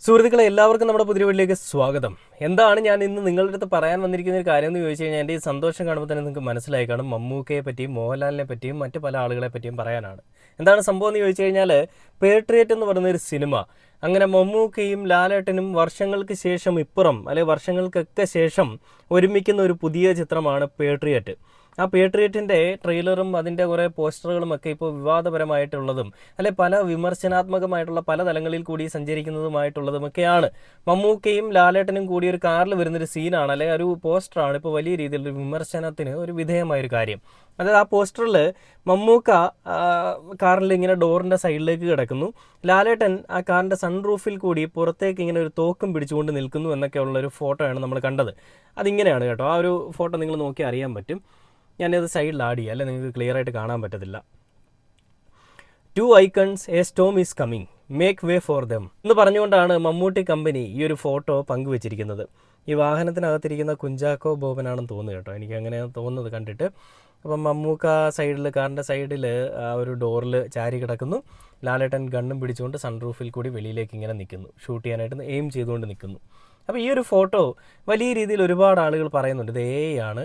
സുഹൃത്തുക്കളെ എല്ലാവർക്കും നമ്മുടെ പുതിയ വീട്ടിലേക്ക് സ്വാഗതം. എന്താണ് ഞാൻ ഇന്ന് നിങ്ങളുടെ അടുത്ത് പറയാൻ വന്നിരിക്കുന്ന ഒരു കാര്യം എന്ന് ചോദിച്ചു കഴിഞ്ഞാൽ എൻ്റെ ഈ സന്തോഷം കാണുമ്പോൾ തന്നെ നിങ്ങൾക്ക് മനസ്സിലായി കാണും. മമ്മൂക്കയെ പറ്റിയും മോഹൻലാലിനെ പറ്റിയും മറ്റു പല ആളുകളെ പറ്റിയും പറയാനാണ്. എന്താണ് സംഭവം എന്ന് ചോദിച്ചു കഴിഞ്ഞാൽ പേട്രിയറ്റ് എന്ന് പറയുന്ന ഒരു സിനിമ, അങ്ങനെ മമ്മൂക്കയും ലാലേട്ടനും വർഷങ്ങൾക്ക് ശേഷം ഇപ്പുറം അല്ലെങ്കിൽ വർഷങ്ങൾക്കൊക്കെ ശേഷം ഒരുമിക്കുന്ന ഒരു പുതിയ ചിത്രമാണ് പേട്രിയറ്റ്. ആ പേട്രിയറ്റിൻ്റെ ട്രെയിലറും അതിൻ്റെ കുറേ പോസ്റ്ററുകളും ഒക്കെ ഇപ്പോൾ വിവാദപരമായിട്ടുള്ളതും അല്ലെ പല വിമർശനാത്മകമായിട്ടുള്ള പല തലങ്ങളിൽ കൂടി സഞ്ചരിക്കുന്നതുമായിട്ടുള്ളതുമൊക്കെയാണ്. മമ്മൂക്കയും ലാലേട്ടനും കൂടി ഒരു കാറിൽ വരുന്നൊരു സീനാണ് അല്ലെ ഒരു പോസ്റ്ററാണ് ഇപ്പോൾ വലിയ രീതിയിലൊരു വിമർശനത്തിന് ഒരു വിധേയമായൊരു കാര്യം. അതായത് ആ പോസ്റ്ററിൽ മമ്മൂക്ക കാറിൽ ഇങ്ങനെ ഡോറിൻ്റെ സൈഡിലേക്ക് കിടക്കുന്നു, ലാലേട്ടൻ ആ കാറിൻ്റെ സൺറൂഫിൽ കൂടി പുറത്തേക്ക് ഇങ്ങനെ ഒരു തോക്കും പിടിച്ചുകൊണ്ട് നിൽക്കുന്നു എന്നൊക്കെ ഉള്ളൊരു ഫോട്ടോയാണ് നമ്മൾ കണ്ടത്. അതിങ്ങനെയാണ് കേട്ടോ. ആ ഒരു ഫോട്ടോ നിങ്ങൾ നോക്കി അറിയാൻ പറ്റും. ഞാനത് സൈഡിൽ ആഡ് ചെയ്യാം, അല്ലെ നിങ്ങൾക്ക് ക്ലിയർ ആയിട്ട് കാണാൻ പറ്റത്തില്ല. Two icons, a storm is coming, make way for them എന്ന് പറഞ്ഞുകൊണ്ടാണ് മമ്മൂട്ടി കമ്പനി ഈ ഒരു ഫോട്ടോ പങ്കുവച്ചിരിക്കുന്നത്. ഈ വാഹനത്തിനകത്തിരിക്കുന്ന കുഞ്ചാക്കോ ബോബനാണെന്ന് തോന്നുന്നു കേട്ടോ, എനിക്ക് അങ്ങനെ തോന്നുന്നത് കണ്ടിട്ട്. അപ്പം മമ്മൂക്ക സൈഡിൽ കാറിൻ്റെ സൈഡിൽ ആ ഒരു ഡോറിൽ ചാരി കിടക്കുന്നു, ലാലേട്ടൻ ഗണ്ണും പിടിച്ചുകൊണ്ട് സൺറൂഫിൽ കൂടി വെളിയിലേക്ക് ഇങ്ങനെ നിൽക്കുന്നു, ഷൂട്ട് ചെയ്യാനായിട്ട് എയിം ചെയ്തുകൊണ്ട് നിൽക്കുന്നു. അപ്പോൾ ഈ ഒരു ഫോട്ടോ വലിയ രീതിയിൽ ഒരുപാട് ആളുകൾ പറയുന്നുണ്ട് ഇത് ആണ്.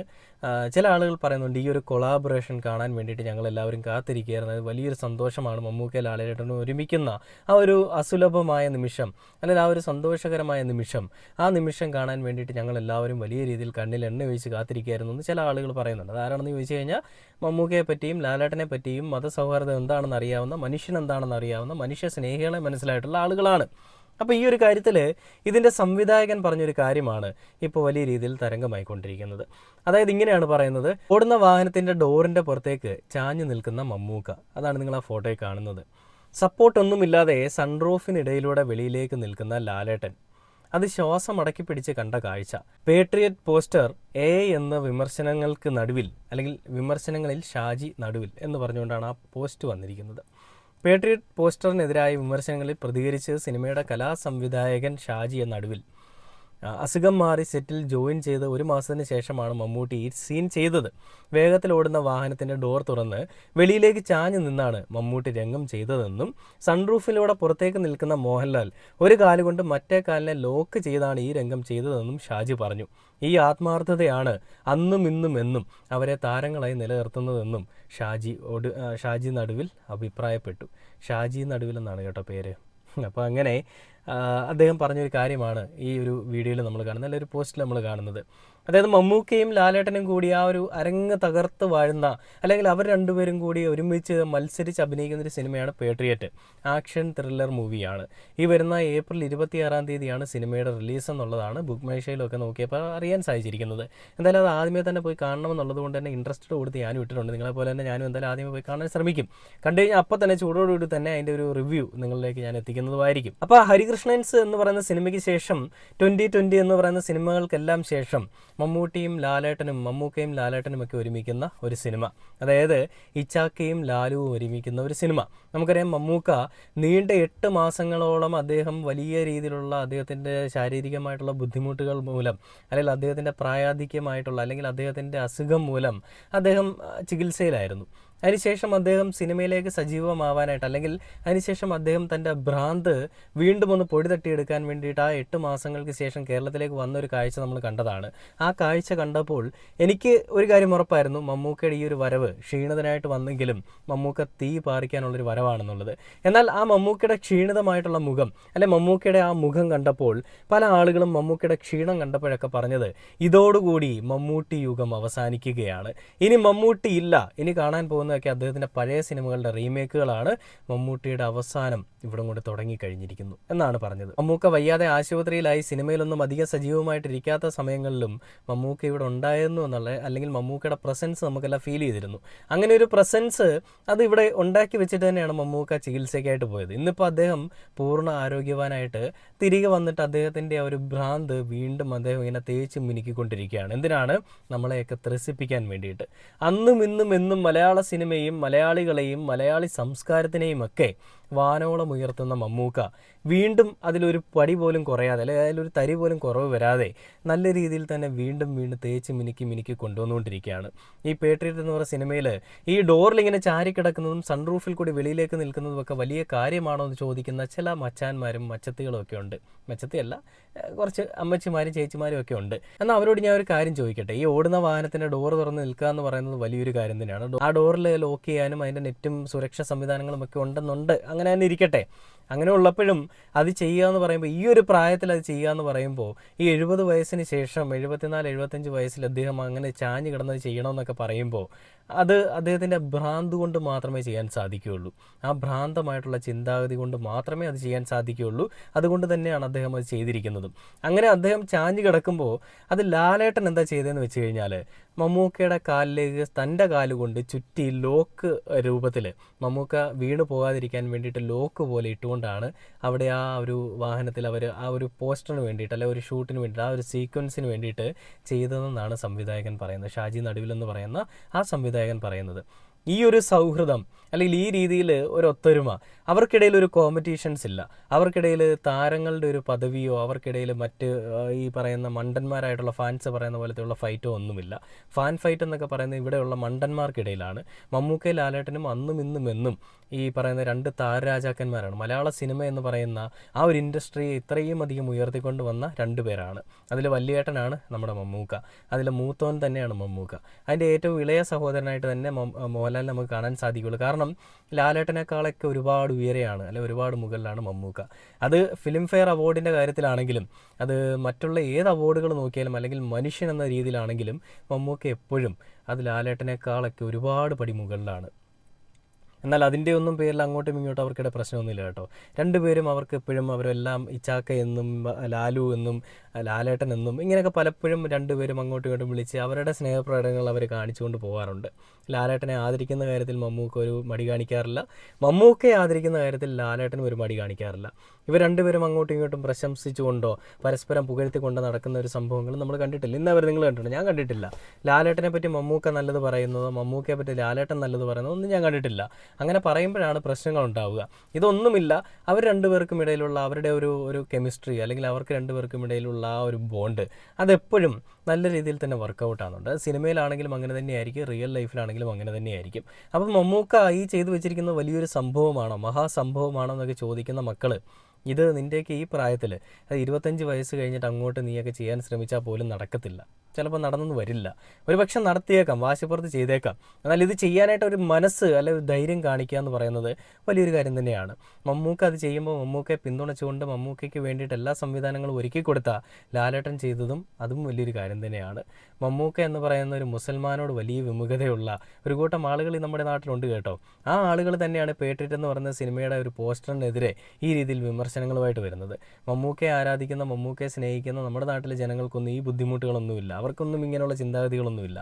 ചില ആളുകൾ പറയുന്നുണ്ട് ഈ ഒരു കൊളാബറേഷൻ കാണാൻ വേണ്ടിയിട്ട് ഞങ്ങളെല്ലാവരും കാത്തിരിക്കുകയായിരുന്നു, അത് വലിയൊരു സന്തോഷമാണ് മമ്മൂക്ക ലാലേട്ടനും ഒരുമിക്കുന്ന ആ ഒരു അസുലഭമായ നിമിഷം, അല്ലെങ്കിൽ ആ ഒരു സന്തോഷകരമായ നിമിഷം, ആ നിമിഷം കാണാൻ വേണ്ടിയിട്ട് ഞങ്ങളെല്ലാവരും വലിയ രീതിയിൽ കണ്ണിൽ എണ്ണ ഒഴിച്ച് കാത്തിരിക്കുകയായിരുന്നു എന്ന് ചില ആളുകൾ പറയുന്നുണ്ട്. അതാരാണെന്ന് ചോദിച്ചു കഴിഞ്ഞാൽ മമ്മൂക്കയെ പറ്റിയും ലാലേട്ടനെ പറ്റിയും മതസൗഹാർദ്ദം എന്താണെന്ന് അറിയാവുന്ന, മനുഷ്യൻ എന്താണെന്ന് അറിയാവുന്ന, മനുഷ്യ സ്നേഹികളെ മനസ്സിലായിട്ടുള്ള ആളുകളാണ്. അപ്പോൾ ഈ ഒരു കാര്യത്തിൽ ഇതിൻ്റെ സംവിധായകൻ പറഞ്ഞൊരു കാര്യമാണ് ഇപ്പോൾ വലിയ രീതിയിൽ തരംഗമായിക്കൊണ്ടിരിക്കുന്നത്. അതായത് ഇങ്ങനെയാണ് പറയുന്നത്: ഓടുന്ന വാഹനത്തിൻ്റെ ഡോറിൻ്റെ പുറത്തേക്ക് ചാഞ്ഞു നിൽക്കുന്ന മമ്മൂക്ക, അതാണ് നിങ്ങൾ ആ ഫോട്ടോയിൽ കാണുന്നത്. സപ്പോർട്ടൊന്നുമില്ലാതെ സൺറൂഫിനിടയിലൂടെ വെളിയിലേക്ക് നിൽക്കുന്ന ലാലേട്ടൻ, അത് ശ്വാസം അടക്കി പിടിച്ച് കണ്ട കാഴ്ച. പേട്രിയറ്റ് പോസ്റ്റർ എന്ന വിമർശനങ്ങൾക്ക് നടുവിൽ, അല്ലെങ്കിൽ വിമർശനങ്ങളിൽ ഷാജി നടുവിൽ എന്ന് പറഞ്ഞുകൊണ്ടാണ് ആ പോസ്റ്റ് വന്നിരിക്കുന്നത്. പേട്രിയറ്റ് പോസ്റ്ററിനെതിരായ വിമർശനങ്ങളിൽ പ്രതികരിച്ച് സിനിമയുടെ കലാസംവിധായകൻ ഷാജിയെ നടുവിൽ. അസുഖം മാറി സെറ്റിൽ ജോയിൻ ചെയ്ത് ഒരു മാസത്തിന് ശേഷമാണ് മമ്മൂട്ടി ഈ സീൻ ചെയ്തത്. വേഗത്തിൽ ഓടുന്ന വാഹനത്തിൻ്റെ ഡോർ തുറന്ന് വെളിയിലേക്ക് ചാഞ്ഞു നിന്നാണ് മമ്മൂട്ടി രംഗം ചെയ്തതെന്നും, സൺറൂഫിലൂടെ പുറത്തേക്ക് നിൽക്കുന്ന മോഹൻലാൽ ഒരു കാലുകൊണ്ട് മറ്റേ കാലിനെ ലോക്ക് ചെയ്താണ് ഈ രംഗം ചെയ്തതെന്നും ഷാജി പറഞ്ഞു. ഈ ആത്മാർത്ഥതയാണ് അന്നും ഇന്നും എന്നും അവരെ താരങ്ങളായി നിലനിർത്തുന്നതെന്നും ഷാജി നടുവിൽ അഭിപ്രായപ്പെട്ടു. ഷാജി നടുവിൽ എന്നാണ് കേട്ടോ പേര്. അപ്പോൾ അങ്ങനെ അദ്ദേഹം പറഞ്ഞൊരു കാര്യമാണ് ഈ ഒരു വീഡിയോയിൽ നമ്മൾ കാണുന്നത്, അല്ലെങ്കിൽ ഒരു പോസ്റ്റിൽ നമ്മൾ കാണുന്നത്. അതായത് മമ്മൂക്കയും ലാലേട്ടനും കൂടി ആ ഒരു അരങ്ങ് തകർത്ത് വാഴുന്ന, അല്ലെങ്കിൽ അവർ രണ്ടുപേരും കൂടി ഒരുമിച്ച് മത്സരിച്ച് അഭിനയിക്കുന്ന ഒരു സിനിമയാണ് പേട്രിയറ്റ്. ആക്ഷൻ ത്രില്ലർ മൂവിയാണ്. ഈ വരുന്ന ഏപ്രിൽ 26 സിനിമയുടെ റിലീസ് എന്നുള്ളതാണ് ബുക്ക് മൈ ഷോയിലൊക്കെ നോക്കിയപ്പോൾ അറിയാൻ സാധിച്ചിരിക്കുന്നത്. എന്തായാലും അത് ആദ്യമേ തന്നെ പോയി കാണണമെന്നുള്ളത് കൊണ്ട് തന്നെ ഇൻട്രസ്റ്റഡ് കൊടുത്ത് ഞാനും ഇട്ടിട്ടുണ്ട്. നിങ്ങളെപ്പോലെ തന്നെ ഞാനും എന്തായാലും ആദ്യമേ പോയി കാണാൻ ശ്രമിക്കും. കണ്ടു കഴിഞ്ഞാൽ അപ്പോൾ തന്നെ ചൂടോടുകൂടി തന്നെ അതിൻ്റെ ഒരു റിവ്യൂ നിങ്ങളിലേക്ക് ഞാൻ എത്തിക്കുന്നതുമായിരിക്കും. അപ്പോൾ ഹരികൃഷ്ണൻസ് എന്ന് പറയുന്ന സിനിമയ്ക്ക് ശേഷം 2020 എന്ന് പറയുന്ന സിനിമകൾക്കെല്ലാം ശേഷം മമ്മൂക്കയും ലാലേട്ടനും ഒക്കെ ഒരുമിക്കുന്ന ഒരു സിനിമ, അതായത് ഇച്ചാക്കയും ലാലുവും ഒരുമിക്കുന്ന ഒരു സിനിമ. നമുക്കറിയാം മമ്മൂക്ക നീണ്ട 8 മാസങ്ങളോളം അദ്ദേഹം വലിയ രീതിയിലുള്ള അദ്ദേഹത്തിൻ്റെ ശാരീരികമായിട്ടുള്ള ബുദ്ധിമുട്ടുകൾ മൂലം, അല്ലെങ്കിൽ അദ്ദേഹത്തിൻ്റെ പ്രായാധിക്യമായിട്ടുള്ള, അല്ലെങ്കിൽ അദ്ദേഹത്തിൻ്റെ അസുഖം മൂലം അദ്ദേഹം ചികിത്സയിലായിരുന്നു. അതിനുശേഷം അദ്ദേഹം സിനിമയിലേക്ക് സജീവമാവാനായിട്ട്, അല്ലെങ്കിൽ അതിനുശേഷം അദ്ദേഹം തൻ്റെ ഭ്രാന്ത് വീണ്ടും ഒന്ന് പൊടി തട്ടിയെടുക്കാൻ വേണ്ടിയിട്ട് ആ 8 മാസങ്ങൾക്ക് ശേഷം കേരളത്തിലേക്ക് വന്നൊരു കാഴ്ച നമ്മൾ കണ്ടതാണ്. ആ കാഴ്ച കണ്ടപ്പോൾ എനിക്ക് ഒരു കാര്യം ഉറപ്പായിരുന്നു, മമ്മൂക്കയുടെ ഈ ഒരു വരവ് ക്ഷീണിതനായിട്ട് വന്നെങ്കിലും മമ്മൂക്ക തീ പാറിക്കാനുള്ളൊരു വരവാണെന്നുള്ളത്. എന്നാൽ ആ മമ്മൂക്കയുടെ ക്ഷീണിതമായിട്ടുള്ള മുഖം, അല്ലെ മമ്മൂക്കയുടെ ആ മുഖം കണ്ടപ്പോൾ പല ആളുകളും മമ്മൂക്കയുടെ ക്ഷീണം കണ്ടപ്പോഴൊക്കെ പറഞ്ഞത് ഇതോടുകൂടി മമ്മൂട്ടി യുഗം അവസാനിക്കുകയാണ്, ഇനി മമ്മൂട്ടി ഇല്ല, ഇനി കാണാൻ പോകുന്ന അദ്ദേഹത്തിന്റെ പഴയ സിനിമകളുടെ റീമേക്കുകളാണ്, മമ്മൂട്ടിയുടെ അവസാനം ഇവിടം കൊണ്ട് തുടങ്ങിക്കഴിഞ്ഞിരിക്കുന്നു എന്നാണ് പറഞ്ഞത്. മമ്മൂക്ക വയ്യാതെ ആശുപത്രിയിലായി സിനിമയിലൊന്നും അധികം സജീവമായിട്ടിരിക്കാത്ത സമയങ്ങളിലും മമ്മൂക്ക ഇവിടെ ഉണ്ടായിരുന്നു എന്നുള്ള, അല്ലെങ്കിൽ മമ്മൂക്കയുടെ പ്രസൻസ് നമുക്കെല്ലാം ഫീൽ ചെയ്തിരുന്നു. അങ്ങനെ ഒരു പ്രസൻസ് അത് ഇവിടെ ഉണ്ടാക്കി വെച്ചിട്ട് തന്നെയാണ് മമ്മൂക്ക ചികിത്സയ്ക്കായിട്ട് പോയത്. ഇന്നിപ്പോൾ അദ്ദേഹം പൂർണ്ണ ആരോഗ്യവാനായിട്ട് തിരികെ വന്നിട്ട് അദ്ദേഹത്തിൻ്റെ ആ ഒരു ഭ്രാന്ത് വീണ്ടും അദ്ദേഹം ഇങ്ങനെ തേച്ച് മിനുക്കിക്കൊണ്ടിരിക്കുകയാണ്. എന്തിനാണ്? നമ്മളെയൊക്കെ ത്രസിപ്പിക്കാൻ വേണ്ടിയിട്ട്. അന്നും ഇന്നും എന്നും മലയാള സിനിമയും മലയാളികളെയും മലയാളി സംസ്കാരത്തിനെയും ഒക്കെ വാനോളം ഉയർത്തുന്ന മമ്മൂക്ക വീണ്ടും അതിലൊരു പടി പോലും കുറയാതെ, അല്ലെങ്കിൽ അതിലൊരു തരി പോലും കുറവ് വരാതെ നല്ല രീതിയിൽ തന്നെ വീണ്ടും വീണ്ടും തേച്ച് മിനുക്കി മിനുക്കി കൊണ്ടുവന്നുകൊണ്ടിരിക്കുകയാണ്. ഈ പേട്രിയറ്റ് എന്ന് പറയുന്ന സിനിമയിൽ ഈ ഡോറിൽ ഇങ്ങനെ ചാരിക്കിടക്കുന്നതും സൺറൂഫിൽ കൂടി വെളിയിലേക്ക് നിൽക്കുന്നതും ഒക്കെ വലിയ കാര്യമാണോ എന്ന് ചോദിക്കുന്ന ചില മച്ചാന്മാരും മച്ചത്തികളും ഒക്കെ ഉണ്ട്. മച്ചത്തിയല്ല, കുറച്ച് അമ്മച്ചിമാരും ചേച്ചിമാരും ഒക്കെ ഉണ്ട്. എന്നാൽ അവരോട് ഞാൻ ഒരു കാര്യം ചോദിക്കട്ടെ, ഈ ഓടുന്ന വാഹനത്തിൻ്റെ ഡോർ തുറന്ന് നിൽക്കുക എന്ന് പറയുന്നത് വലിയൊരു കാര്യം തന്നെയാണ്. ആ ഡോറിൽ ലോക്ക് ചെയ്യാനും അതിൻ്റെ നെറ്റും സുരക്ഷാ സംവിധാനങ്ങളും ഒക്കെ ഉണ്ടെന്നുണ്ട്, അങ്ങനെ തന്നെ ഇരിക്കട്ടെ. അങ്ങനെ ഉള്ളപ്പോഴും അത് ചെയ്യുക എന്ന് പറയുമ്പോൾ, ഈ ഒരു പ്രായത്തിൽ അത് ചെയ്യുക എന്ന് പറയുമ്പോൾ, ഈ 70 വയസ്സിന് ശേഷം 74-75 വയസ്സിൽ അദ്ദേഹം അങ്ങനെ ചാഞ്ഞ് കിടന്നത് ചെയ്യണമെന്നൊക്കെ പറയുമ്പോൾ അത് അദ്ദേഹത്തിൻ്റെ ഭ്രാന്ത് കൊണ്ട് മാത്രമേ ചെയ്യാൻ സാധിക്കുകയുള്ളൂ. ആ ഭ്രാന്തമായിട്ടുള്ള ചിന്താഗതി കൊണ്ട് മാത്രമേ അത് ചെയ്യാൻ സാധിക്കുകയുള്ളൂ. അതുകൊണ്ട് തന്നെയാണ് അദ്ദേഹം അത് ചെയ്തിരിക്കുന്നതും. അങ്ങനെ അദ്ദേഹം ചാഞ്ഞ് കിടക്കുമ്പോൾ അത് ലാലേട്ടൻ എന്താ ചെയ്തതെന്ന് വെച്ച് കഴിഞ്ഞാൽ, മമ്മൂക്കയുടെ കാലിലേക്ക് തൻ്റെ കാലുകൊണ്ട് ചുറ്റി ലോക്ക് രൂപത്തിൽ മമ്മൂക്ക വീണ് പോകാതിരിക്കാൻ വേണ്ടിയിട്ട് ലോക്ക് പോലെ ഇട്ടുകൊണ്ടാണ് അവിടെ ആ ഒരു വാഹനത്തിൽ അവർ ആ ഒരു പോസ്റ്ററിന് വേണ്ടിയിട്ട്, അല്ലെങ്കിൽ ഒരു ഷൂട്ടിന് വേണ്ടിയിട്ട്, ആ ഒരു സീക്വൻസിന് വേണ്ടിയിട്ട് ചെയ്തതെന്നാണ് സംവിധായകൻ പറയുന്നത്. ഷാജി നടുവിലെന്ന് പറയുന്ന ആ സംവിധായകൻ പറയുന്നത്. ഈ ഒരു സൗഹൃദം, അല്ലെങ്കിൽ ഈ രീതിയിൽ ഒരു ഒത്തൊരുമ, അവർക്കിടയിൽ ഒരു കോമ്പറ്റീഷൻസ് ഇല്ല. അവർക്കിടയിൽ താരങ്ങളുടെ ഒരു പദവിയോ അവർക്കിടയിൽ മറ്റ് ഈ പറയുന്ന മണ്ടന്മാരായിട്ടുള്ള ഫാൻസ് പറയുന്ന പോലത്തെയുള്ള ഫൈറ്റോ ഒന്നുമില്ല. ഫാൻ ഫൈറ്റ് എന്നൊക്കെ പറയുന്നത് ഇവിടെയുള്ള മണ്ടന്മാർക്കിടയിലാണ്. മമ്മൂക്കയും ലാലേട്ടനും അന്നും ഇന്നും എന്നും ഈ പറയുന്ന രണ്ട് താരരാജാക്കന്മാരാണ്. മലയാള സിനിമ എന്ന് പറയുന്ന ആ ഒരു ഇൻഡസ്ട്രിയെ ഇത്രയും അധികം ഉയർത്തിക്കൊണ്ട് വന്ന രണ്ടുപേരാണ്. അതിൽ വലിയേട്ടനാണ് നമ്മുടെ മമ്മൂക്ക, അതിൽ മൂത്തോൻ തന്നെയാണ് മമ്മൂക്ക. അതിൻ്റെ ഏറ്റവും ഇളയ സഹോദരനായിട്ട് തന്നെ മോഹൻലാൽ നമുക്ക് കാണാൻ സാധിക്കുകയുള്ളൂ. കാരണം ലാലേട്ടനേക്കാളൊക്കെ ഒരുപാട് ഉയരെയാണ്, അല്ലെങ്കിൽ ഒരുപാട് മുകളിലാണ് മമ്മൂക്ക. അത് ഫിലിം ഫെയർ അവാർഡിൻ്റെ കാര്യത്തിലാണെങ്കിലും, അത് മറ്റുള്ള ഏത് അവാർഡുകൾ നോക്കിയാലും, അല്ലെങ്കിൽ മനുഷ്യൻ എന്ന രീതിയിലാണെങ്കിലും മമ്മൂക്ക എപ്പോഴും അത് ലാലേട്ടനേക്കാളൊക്കെ ഒരുപാട് പടി മുകളിലാണ്. എന്നാൽ അതിൻ്റെ ഒന്നും പേരിൽ അങ്ങോട്ടും ഇങ്ങോട്ടും അവർക്കിടെ പ്രശ്നമൊന്നുമില്ല കേട്ടോ. രണ്ടുപേരും അവർക്ക് എപ്പോഴും അവരെല്ലാം ഇച്ചാക്ക എന്നും ലാലു എന്നും ലാലേട്ടൻ എന്നും ഇങ്ങനെയൊക്കെ പലപ്പോഴും രണ്ടുപേരും അങ്ങോട്ടും ഇങ്ങോട്ടും വിളിച്ച് അവരുടെ സ്നേഹപ്രകടനങ്ങൾ അവർ കാണിച്ചുകൊണ്ട് പോകാറുണ്ട്. ലാലേട്ടനെ ആദരിക്കുന്ന കാര്യത്തിൽ മമ്മൂക്ക ഒരു മടി കാണിക്കാറില്ല, മമ്മൂക്കയെ ആദരിക്കുന്ന കാര്യത്തിൽ ലാലേട്ടനും ഒരു മടി കാണിക്കാറില്ല. ഇവർ രണ്ടുപേരും അങ്ങോട്ടും ഇങ്ങോട്ടും പ്രശംസിച്ചുകൊണ്ടോ പരസ്പരം പുകഴ്ത്തിക്കൊണ്ടോ നടക്കുന്ന ഒരു സംഭവങ്ങൾ നമ്മൾ കണ്ടിട്ടില്ല. ഇന്നവർ നിങ്ങൾ കണ്ടിട്ടുണ്ട്, ഞാൻ കണ്ടിട്ടില്ല. ലാലേട്ടനെ പറ്റി മമ്മൂക്ക നല്ലത് പറയുന്നതോ മമ്മൂക്കയെ പറ്റി ലാലേട്ടൻ നല്ലത് പറയുന്നതോ ഒന്നും ഞാൻ കണ്ടിട്ടില്ല. അങ്ങനെ പറയുമ്പോഴാണ് പ്രശ്നങ്ങൾ ഉണ്ടാവുക. ഇതൊന്നുമില്ല. അവർ രണ്ടുപേർക്കും ഇടയിലുള്ള അവരുടെ ഒരു കെമിസ്ട്രി, അല്ലെങ്കിൽ അവർക്ക് രണ്ടുപേർക്കും ഇടയിലുള്ള ആ ഒരു ബോണ്ട്, അതെപ്പോഴും നല്ല രീതിയിൽ തന്നെ വർക്കൗട്ട് ആകുന്നുണ്ട്. സിനിമയിലാണെങ്കിലും അങ്ങനെ തന്നെയായിരിക്കും, റിയൽ ലൈഫിലാണെങ്കിലും അങ്ങനെ തന്നെയായിരിക്കും. അപ്പം മമ്മൂക്ക ഈ ചെയ്തു വെച്ചിരിക്കുന്നത് വലിയൊരു സംഭവമാണോ, മഹാസംഭവമാണോ എന്നൊക്കെ ചോദിക്കുന്ന മക്കൾ, ഇത് നിൻ്റെയൊക്കെ ഈ പ്രായത്തിൽ, അത് 25 വയസ്സ് കഴിഞ്ഞിട്ട് അങ്ങോട്ട് നീയൊക്കെ ചെയ്യാൻ ശ്രമിച്ചാൽ പോലും നടക്കത്തില്ല. ചിലപ്പോൾ നടന്നെന്ന് വരില്ല. ഒരു പക്ഷെ നടത്തിയേക്കാം, വാശിപ്പുറത്ത് ചെയ്തേക്കാം. എന്നാൽ ഇത് ചെയ്യാനായിട്ട് ഒരു മനസ്സ്, അല്ലെങ്കിൽ ഒരു ധൈര്യം കാണിക്കുക എന്ന് പറയുന്നത് വലിയൊരു കാര്യം തന്നെയാണ്. മമ്മൂക്ക അത് ചെയ്യുമ്പോൾ മമ്മൂക്കയെ പിന്തുണച്ചുകൊണ്ട് മമ്മൂക്കയ്ക്ക് വേണ്ടിയിട്ട് എല്ലാ സംവിധാനങ്ങളും ഒരുക്കി കൊടുത്ത ലാലേട്ടൻ ചെയ്തതും അതും വലിയൊരു കാര്യം തന്നെയാണ്. മമ്മൂക്ക എന്ന് പറയുന്ന ഒരു മുസൽമാനോട് വലിയ വിമുഖതയുള്ള ഒരു കൂട്ടം ആളുകൾ നമ്മുടെ നാട്ടിലുണ്ട് കേട്ടോ. ആ ആളുകൾ തന്നെയാണ് പേട്രിയറ്റ് എന്ന് പറയുന്ന സിനിമയുടെ ഒരു പോസ്റ്ററിനെതിരെ ഈ രീതിയിൽ വിമർശനങ്ങളുമായിട്ട് വരുന്നത്. മമ്മൂക്കയെ ആരാധിക്കുന്ന, മമ്മൂക്കയെ സ്നേഹിക്കുന്ന നമ്മുടെ നാട്ടിലെ ജനങ്ങൾക്കൊന്നും ഈ ബുദ്ധിമുട്ടുകളൊന്നുമില്ല, അവർക്കൊന്നും ഇങ്ങനെയുള്ള ചിന്താഗതികളൊന്നുമില്ല.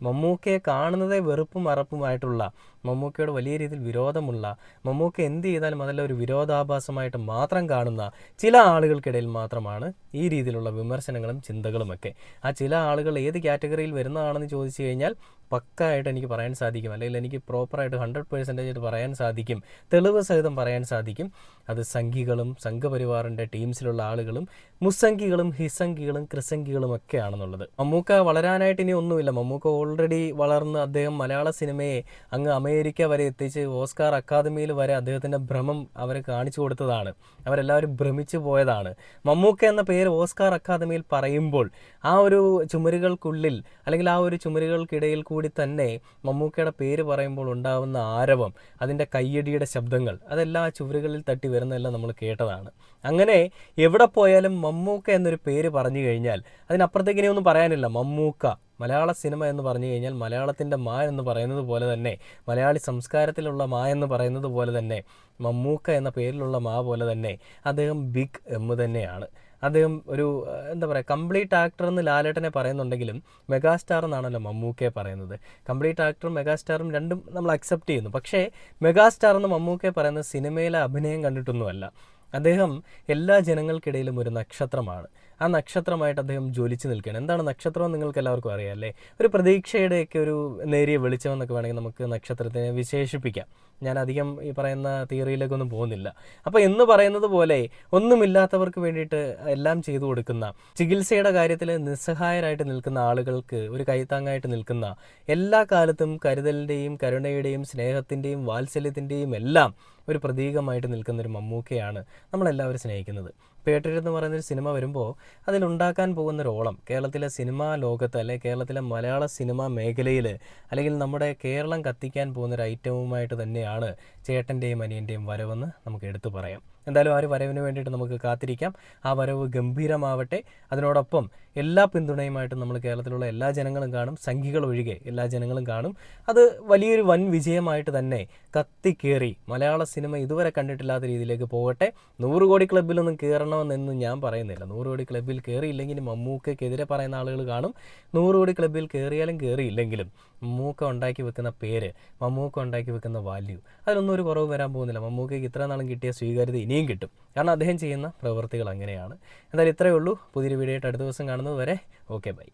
മമ്മൂക്കയെ കാണുന്നതേ വെറുപ്പും അറപ്പുമായിട്ടുള്ള, മമ്മൂക്കയോട് വലിയ രീതിയിൽ വിരോധമുള്ള, മമ്മൂക്ക എന്ത് ചെയ്താലും അതെല്ലാം ഒരു വിരോധാഭാസമായിട്ട് മാത്രം കാണുന്ന ചില ആളുകൾക്കിടയിൽ മാത്രമാണ് ഈ രീതിയിലുള്ള വിമർശനങ്ങളും ചിന്തകളുമൊക്കെ. ആ ചില ആളുകൾ ഏത് കാറ്റഗറിയിൽ വരുന്നതാണെന്ന് ചോദിച്ചു കഴിഞ്ഞാൽ പക്കായിട്ട് എനിക്ക് പറയാൻ സാധിക്കും, അല്ലെങ്കിൽ എനിക്ക് പ്രോപ്പറായിട്ട് 100% പറയാൻ സാധിക്കും, തെളിവ് സഹിതം പറയാൻ സാധിക്കും. അത് സംഘികളും സംഘപരിവാറിൻ്റെ ടീംസിലുള്ള ആളുകളും മുസ്സംഘികളും ഹിസംഘികളും ക്രിസംഘികളും ഒക്കെ ആണെന്നുള്ളത്. മമ്മൂക്ക വളരാനായിട്ട് ഇനി ഒന്നുമില്ല. മമ്മൂക്ക ഓൾറെഡി വളർന്ന് അദ്ദേഹം മലയാള സിനിമയെ അങ്ങ് അമേരിക്ക വരെ എത്തിച്ച് ഓസ്കാർ അക്കാദമിയിൽ വരെ അദ്ദേഹത്തിൻ്റെ ഭ്രമം അവർ കാണിച്ചു കൊടുത്തതാണ്. അവരെല്ലാവരും ഭ്രമിച്ചു പോയതാണ്. മമ്മൂക്ക എന്ന പേര് ഓസ്കാർ അക്കാദമിയിൽ പറയുമ്പോൾ ആ ഒരു ചുമരുകൾക്കുള്ളിൽ, അല്ലെങ്കിൽ ആ ഒരു ചുമരുകൾക്കിടയിൽ കൂടി തന്നെ മമ്മൂക്കയുടെ പേര് പറയുമ്പോൾ ഉണ്ടാവുന്ന ആരവം, അതിൻ്റെ കയ്യടിയുടെ ശബ്ദങ്ങൾ, അതെല്ലാം ആ ചുവരുകളിൽ തട്ടി വരുന്നതെല്ലാം നമ്മൾ കേട്ടതാണ്. അങ്ങനെ എവിടെ പോയാലും മമ്മൂക്ക എന്നൊരു പേര് പറഞ്ഞു കഴിഞ്ഞാൽ അതിനപ്പുറത്തേക്ക് ഇനി ഒന്നും പറയാനില്ല. മമ്മൂക്ക, മലയാള സിനിമ എന്ന് പറഞ്ഞു കഴിഞ്ഞാൽ മലയാളത്തിൻ്റെ മാ എന്ന് പറയുന്നത് പോലെ തന്നെ, മലയാളി സംസ്കാരത്തിലുള്ള മാ എന്ന് പറയുന്നത് പോലെ തന്നെ, മമ്മൂക്ക എന്ന പേരിലുള്ള മാ പോലെ തന്നെ അദ്ദേഹം ബിഗ് എം തന്നെയാണ്. അദ്ദേഹം ഒരു എന്താ പറയുക, കംപ്ലീറ്റ് ആക്ടർ എന്ന് ലാലേട്ടനെ പറയുന്നുണ്ടെങ്കിലും മെഗാസ്റ്റാർ എന്നാണല്ലോ മമ്മൂക്കയെ പറയുന്നത്. കംപ്ലീറ്റ് ആക്ടറും മെഗാസ്റ്റാറും രണ്ടും നമ്മൾ അക്സെപ്റ്റ് ചെയ്യുന്നു. പക്ഷേ മെഗാസ്റ്റാർ എന്ന് മമ്മൂക്കയെ പറയുന്നത് സിനിമയിലെ അഭിനയം കണ്ടിട്ടൊന്നുമല്ല. അദ്ദേഹം എല്ലാ ജനങ്ങൾക്കിടയിലും ഒരു നക്ഷത്രമാണ്. ആ നക്ഷത്രമായിട്ട് അദ്ദേഹം ജ്വലിച്ച് നിൽക്കുകയാണ്. എന്താണ് നക്ഷത്രം നിങ്ങൾക്ക് എല്ലാവർക്കും അറിയാം അല്ലേ? ഒരു പ്രതീക്ഷയുടെയൊക്കെ ഒരു നേരിയ വെളിച്ചം എന്നൊക്കെ വേണമെങ്കിൽ നമുക്ക് നക്ഷത്രത്തിനെ വിശേഷിപ്പിക്കാം. ഞാൻ അധികം ഈ പറയുന്ന തിയറിയിലേക്കൊന്നും പോകുന്നില്ല. അപ്പോൾ എന്ന് പറയുന്നത് പോലെ ഒന്നുമില്ലാത്തവർക്ക് വേണ്ടിയിട്ട് എല്ലാം ചെയ്തു കൊടുക്കുന്ന, ചികിത്സയുടെ കാര്യത്തിൽ നിസ്സഹായരായിട്ട് നിൽക്കുന്ന ആളുകൾക്ക് ഒരു കൈത്താങ്ങായിട്ട് നിൽക്കുന്ന, എല്ലാ കാലത്തും കരുതലിൻ്റെയും കരുണയുടെയും സ്നേഹത്തിൻ്റെയും വാത്സല്യത്തിൻ്റെയും എല്ലാം ഒരു പ്രതീകമായിട്ട് നിൽക്കുന്ന ഒരു മമ്മൂക്കയാണ് നമ്മളെല്ലാവരും സ്നേഹിക്കുന്നത്. പേട്ടര് എന്ന് പറയുന്നൊരു സിനിമ വരുമ്പോൾ അതിലുണ്ടാക്കാൻ പോകുന്നൊരോളം കേരളത്തിലെ സിനിമാ ലോകത്ത്, അല്ലെങ്കിൽ കേരളത്തിലെ മലയാള സിനിമാ മേഖലയിൽ, അല്ലെങ്കിൽ നമ്മുടെ കേരളം കത്തിക്കാൻ പോകുന്നൊരു ഐറ്റവുമായിട്ട് തന്നെയാണ് ചേട്ടൻ്റെയും അനിയൻ്റെയും വരവെന്ന് നമുക്ക് എടുത്തു പറയാം. എന്തായാലും ആ ഒരു വരവിന് വേണ്ടിയിട്ട് നമുക്ക് കാത്തിരിക്കാം. ആ വരവ് ഗംഭീരമാവട്ടെ. അതിനോടൊപ്പം എല്ലാ പിന്തുണയുമായിട്ടും നമ്മൾ കേരളത്തിലുള്ള എല്ലാ ജനങ്ങളും കാണും, സംഘികൾ ഒഴികെ എല്ലാ ജനങ്ങളും കാണും. അത് വലിയൊരു വൻ വിജയമായിട്ട് തന്നെ കത്തിക്കേറി മലയാള സിനിമ ഇതുവരെ കണ്ടിട്ടില്ലാത്ത രീതിയിലേക്ക് പോകട്ടെ. 100 കോടി ക്ലബ്ബിലൊന്നും കയറണമെന്നൊന്നും ഞാൻ പറയുന്നില്ല. 100 കോടി ക്ലബ്ബിൽ കയറിയില്ലെങ്കിൽ മമ്മൂക്കയ്ക്കെതിരെ പറയുന്ന ആളുകൾ കാണും. 100 കോടി ക്ലബ്ബിൽ കയറിയാലും കയറിയില്ലെങ്കിലും മമ്മൂക്ക ഉണ്ടാക്കി വെക്കുന്ന പേര്, മമ്മൂക്ക ഉണ്ടാക്കി വെക്കുന്ന വാല്യൂ, അതിലൊന്നും ഒരു കുറവ് വരാൻ പോകുന്നില്ല. മമ്മൂക്കയ്ക്ക് ഇത്ര നാളും കിട്ടിയ സ്വീകാര്യത ഇനിയും കിട്ടും. കാരണം അദ്ദേഹം ചെയ്യുന്ന പ്രവൃത്തികൾ അങ്ങനെയാണ്. എന്തായാലും ഇത്രയേ ഉള്ളൂ. പുതിയൊരു വീഡിയോ ആയിട്ട് അടുത്ത ദിവസം കാണുന്നത് വരെ ഓക്കെ, ബൈ.